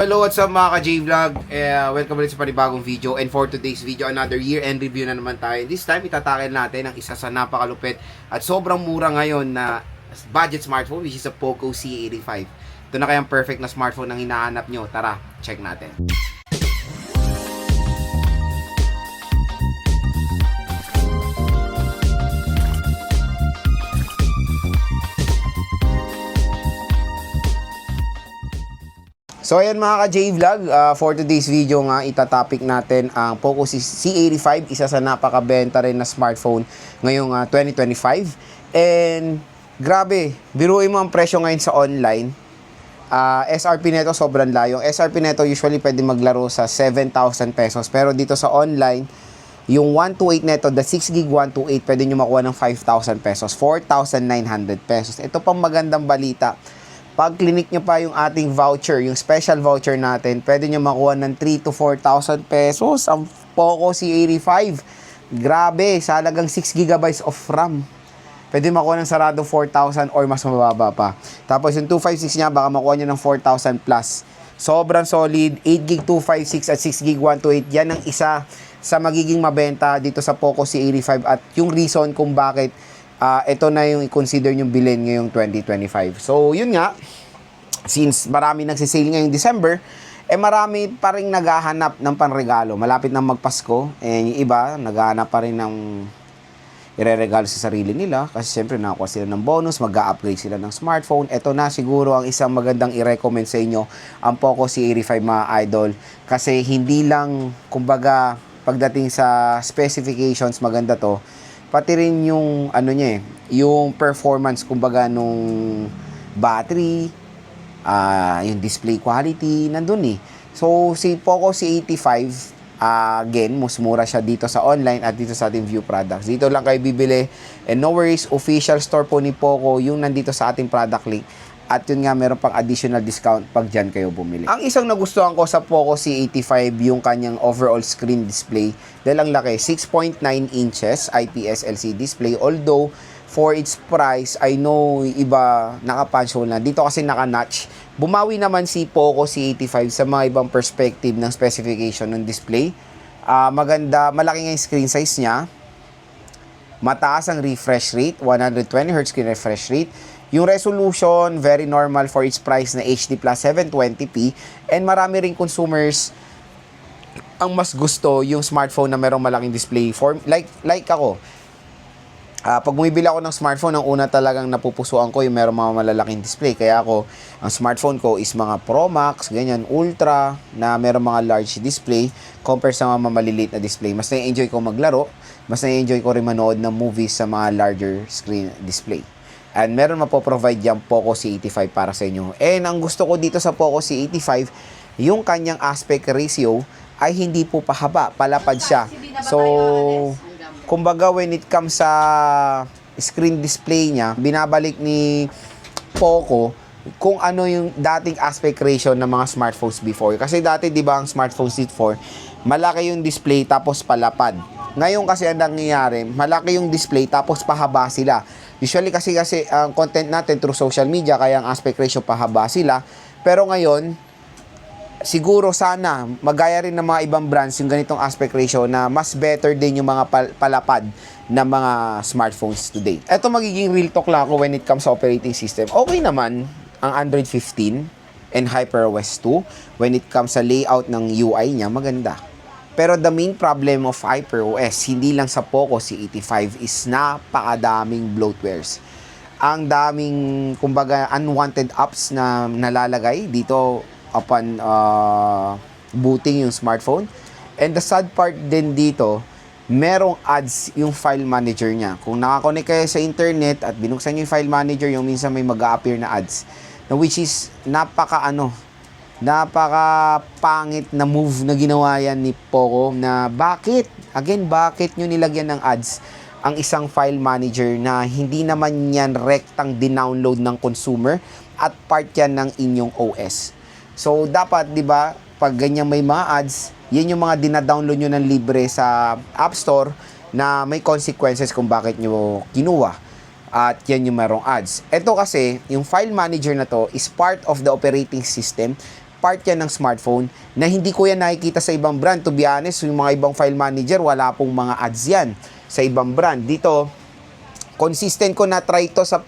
Hello, what's up mga ka-J-Vlog? Welcome ulit sa panibagong video. And for today's video, another year-end review na naman tayo. This time, itatakil natin ang isa sa napakalupit at sobrang mura ngayon na budget smartphone, which is a Poco C85. Ito na kayang perfect na smartphone ang hinahanap nyo. Tara, check natin. So ayan mga ka-J-Vlog, for today's video nga, itatopic natin ang Poco C85, isa sa napakabenta rin na smartphone ngayong 2025. And grabe, biruin mo ang presyo ngayon sa online. SRP neto sobrang layo. SRP neto usually pwede maglaro sa 7,000 pesos. Pero dito sa online, yung 128 neto, the 6GB 128, pwede nyo makuha ng 5,000 pesos, 4,900 pesos. Ito pang magandang balita. Pag clinic nyo pa yung ating voucher, yung special voucher natin, pwede nyo makuha ng 3,000 to 4,000 pesos ang Poco C85. Grabe, sa halagang 6GB of RAM. Pwede makuha ng sarado 4,000 or mas mababa pa. Tapos yung 256 niya, baka makuha nyo ng 4,000 plus. Sobrang solid, 8GB 256 at 6GB 128. Yan ang isa sa magiging mabenta dito sa Poco C85 at yung reason kung bakit ito na yung i-consider yung bilhin ngayong 2025. So, yun nga, since marami nagsisale ngayong December, marami pa rin naghahanap ng panregalo. Malapit na magpasko, yung iba, naghahanap pa rin ng ireregalo sa sarili nila kasi siyempre nakakuha sila ng bonus, mag-upgrade sila ng smartphone. Ito na siguro ang isang magandang i-recommend sa inyo, ang Poco C85 mga idol. Kasi hindi lang, kumbaga, pagdating sa specifications, maganda to, pati rin yung ano niya yung performance kumbaga nung battery, yung display quality nandun eh. So si Poco C85 again, mas mura siya dito sa online at dito sa ating View Products. Dito lang kayo bibili and no worries, official store po ni Poco yung nandito sa ating product link. At yun nga, meron pang additional discount pag dyan kayo bumili. Ang isang nagustuhan ko sa Poco C85, yung kanyang overall screen display. Dahil ang laki, 6.9 inches IPS LCD display. Although, for its price, I know iba naka-punch hole na. Dito kasi naka-notch. Bumawi naman si Poco C85 sa mga ibang perspective ng specification ng display. Maganda, malaki nga yung screen size niya. Mataas ang refresh rate, 120Hz screen refresh rate. Yung resolution, very normal for its price na HD plus 720p. And marami rin consumers ang mas gusto yung smartphone na merong malaking display. Like ako, pag bumibili ako ng smartphone, ang una talagang napupusuan ko yung merong mga malalaking display. Kaya ako, ang smartphone ko is mga Pro Max, ganyan, Ultra, na merong mga large display compare sa mga maliliit na display. Mas na-enjoy ko maglaro, mas na-enjoy ko rin manood ng movies sa mga larger screen display. And meron mapoprovide yung Poco C85 para sa inyo. And ang gusto ko dito sa Poco C85, yung kanyang aspect ratio ay hindi po pahaba, palapad siya. So, kumbaga when it comes sa screen display niya, binabalik ni Poco kung ano yung dating aspect ratio ng mga smartphones before. Kasi dati, di ba, ang smartphones before, malaki yung display tapos palapad. Ngayon kasi ang nangyayari, malaki yung display tapos pahaba sila. Usually kasi ang content natin through social media, kaya ang aspect ratio pahaba sila. Pero ngayon, siguro sana magaya rin ng mga ibang brands yung ganitong aspect ratio na mas better din yung mga palapad na mga smartphones today. Ito magiging real talk lang ako when it comes sa operating system. Okay naman ang Android 15 and HyperOS 2. When it comes sa layout ng UI niya, maganda. Pero the main problem of HyperOS, hindi lang sa Poco C85, is napakadaming bloatwares. Ang daming, kumbaga, unwanted apps na nalalagay dito upon booting yung smartphone. And the sad part din dito, merong ads yung file manager niya. Kung nakakonect kayo sa internet at binuksan nyo yung file manager, yung minsan may mag-a-appear na ads, na which is napaka-pangit na move na ginawa yan ni Poco na bakit nyo nilagyan ng ads ang isang file manager na hindi naman yan rektang dinownload ng consumer at part yan ng inyong OS. So, dapat, di ba, pag ganyan may mga ads, yan yung mga dinadownload nyo ng libre sa App Store na may consequences kung bakit nyo kinuha. At yan yung merong ads. Ito kasi, yung file manager na to is part of the operating system part yan ng smartphone na hindi ko yan nakikita sa ibang brand. To be honest, yung mga ibang file manager, wala pong mga ads yan sa ibang brand. Dito, consistent ko na try to sa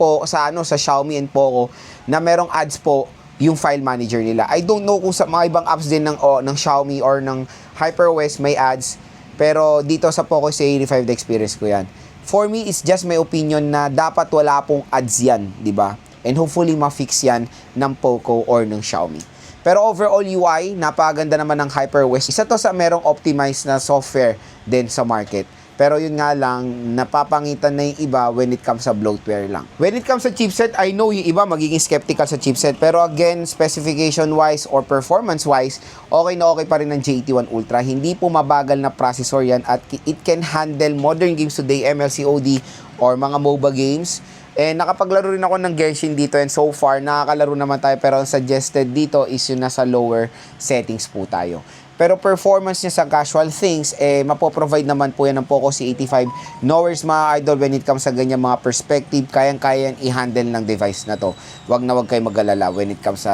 Xiaomi and Poco na merong ads po yung file manager nila. I don't know kung sa mga ibang apps din ng Xiaomi or ng HyperWest may ads, pero dito sa Poco C85 the experience ko yan. For me, it's just my opinion na dapat wala pong ads yan, di ba? And hopefully ma-fix yan ng Poco or ng Xiaomi. Pero overall UI, napakaganda naman ng HyperWest. Isa to sa merong optimized na software din sa market. Pero yun nga lang, napapangitan na yung iba when it comes sa bloatware lang. When it comes sa chipset, I know yung iba magiging skeptical sa chipset. Pero again, specification-wise or performance-wise, okay na okay pa rin ng JT1 Ultra. Hindi po mabagal na processor yan at it can handle modern games today, MLCOD or mga MOBA games. And nakapaglaro rin ako ng Genshin dito and so far, nakakalaro naman tayo pero ang suggested dito is yung nasa lower settings po tayo. Pero performance niya sa casual things, mapoprovide naman po yan ng Poco C85. No worries mga idol when it comes sa ganyan mga perspective, kayang-kaya i-handle ng device na to. Wag na wag kayo mag-alala when it comes sa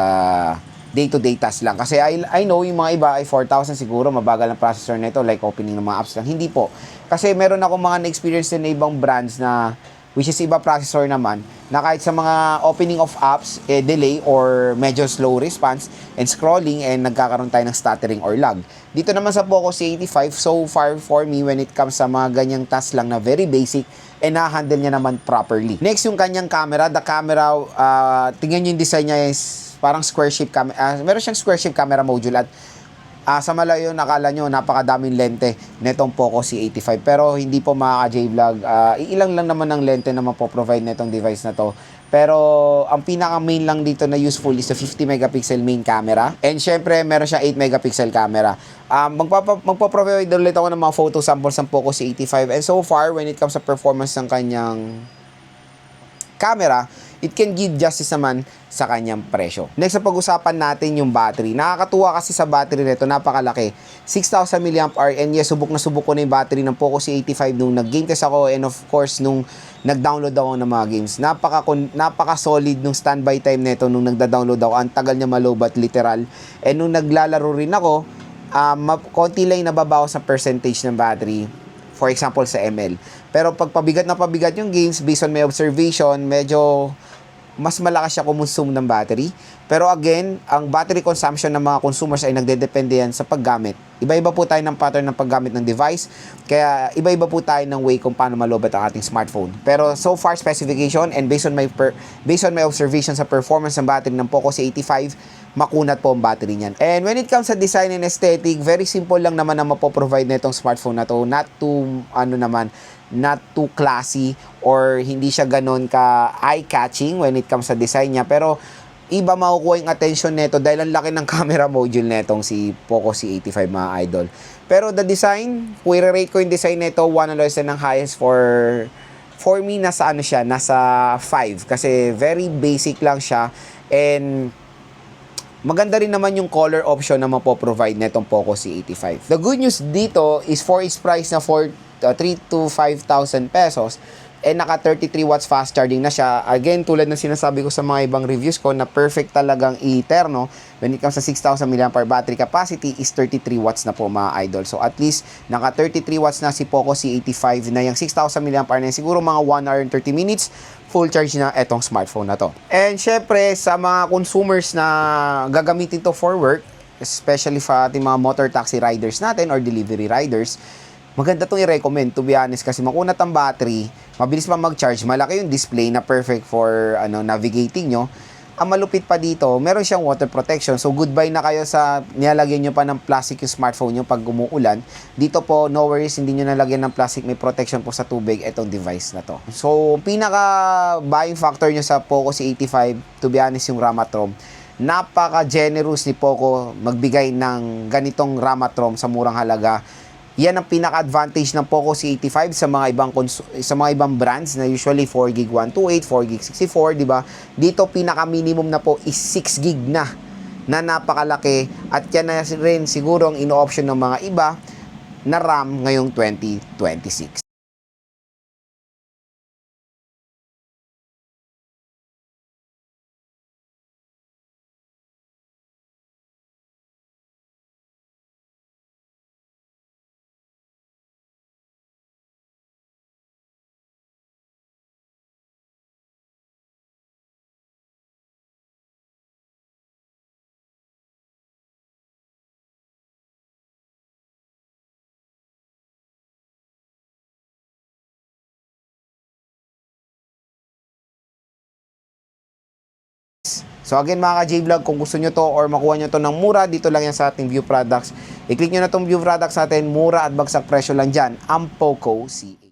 day-to-day task lang. Kasi I know yung mga iba ay 4,000 siguro, mabagal ang processor nito like opening ng mga apps lang. Hindi po. Kasi meron ako mga na-experience din na ibang brands na which is iba processor naman, na kahit sa mga opening of apps, delay or medyo slow response and scrolling and nagkakaroon tayo ng stuttering or lag. Dito naman sa Poco C85, so far for me when it comes sa mga ganyang task lang na very basic, na-handle niya naman properly. Next, yung kanyang camera. The camera, tingnan nyo yung design niya is parang square shape camera. Meron siyang square shape camera module at sa malayo, nakala nyo, napakadaming lente netong Poco C85. Pero hindi po mga ka-J-Vlog. Ilang lang naman ang lente na mapoprovide netong device na to. Pero ang pinaka-main lang dito na useful is the 50 megapixel main camera. And syempre, meron siya 8 megapixel camera. Magpo-provide ulit ako ng mga photo samples ng Poco C85. And so far, when it comes sa performance ng kanyang camera, it can give justice naman sa kanyang presyo. Next, sa pag-usapan natin yung battery. Nakakatuwa kasi sa battery nito, napakalaki. 6,000 mAh and yes, subok na subok ko na yung battery ng Poco C85 nung nag-game test ako and of course, nung nag-download ako ng mga games. Napaka-solid nung standby time nito nung nagda-download ako. Ang tagal niya malobat, literal. And nung naglalaro rin ako, konti lang nababawa sa percentage ng battery. For example, sa ML. Pero pag pabigat na pabigat yung games, based on my observation, medyo mas malakas siya kumonsume ng battery. Pero again, ang battery consumption ng mga consumers ay nagdedepende yan sa paggamit. Iba-iba po tayo ng pattern ng paggamit ng device. Kaya iba-iba po tayo ng way kung paano malobat ang ating smartphone. Pero so far specification and based on my observation sa performance ng battery ng Poco C85, makunat po ang battery niyan. And when it comes sa design and aesthetic, very simple lang naman na mapoprovide na itong smartphone na to. Not too classy or hindi siya ganun ka eye-catching when it comes sa design niya. Pero iba makukuha yung attention nito dahil ang laki ng camera module netong si Poco C85 mga idol. Pero the design, kung i-rate ko yung design nito, 1 on ng highest for me, nasa 5. Kasi very basic lang siya and maganda rin naman yung color option na mapoprovide netong Poco C85. The good news dito is for its price na 3 to 5,000 pesos, naka 33 watts fast charging na siya. Again, tulad ng sinasabi ko sa mga ibang reviews ko na perfect talagang i-eterno when it comes sa 6,000 mAh battery capacity is 33 watts na po mga idol. So at least naka 33 watts na si Poco C85 na yung 6,000 mAh na siguro mga 1 hour and 30 minutes full charge na etong smartphone na to. And syempre sa mga consumers na gagamitin to for work, especially sa ating mga motor taxi riders natin or delivery riders, maganda itong i-recommend, to be honest, kasi makunat ang battery, mabilis pa mag-charge, malaki yung display na perfect for navigating nyo. Ang malupit pa dito, meron siyang water protection. So, goodbye na kayo sa nilalagyan nyo pa ng plastic yung smartphone nyo pag umuulan. Dito po, no worries, hindi nyo nalagyan ng plastic, may protection po sa tubig itong device na to. So, pinaka-buying factor nyo sa Poco C85, to be honest, yung RAM at ROM. Napaka-generous ni Poco magbigay ng ganitong RAM at ROM sa murang halaga. Yan ang pinaka-advantage ng Poco C85 sa mga ibang brands na usually 4GB 128, 4GB 64, di ba? Dito pinaka-minimum na po is 6GB na napakalaki at yan na rin siguro ang ino-option ng mga iba na RAM ngayong 2026. So again mga ka-J-Vlog, kung gusto nyo to or makuha nyo to ng mura, dito lang yan sa ating View Products. I-click nyo na tong View Products natin, mura at bagsak presyo lang dyan, ang Poco C8.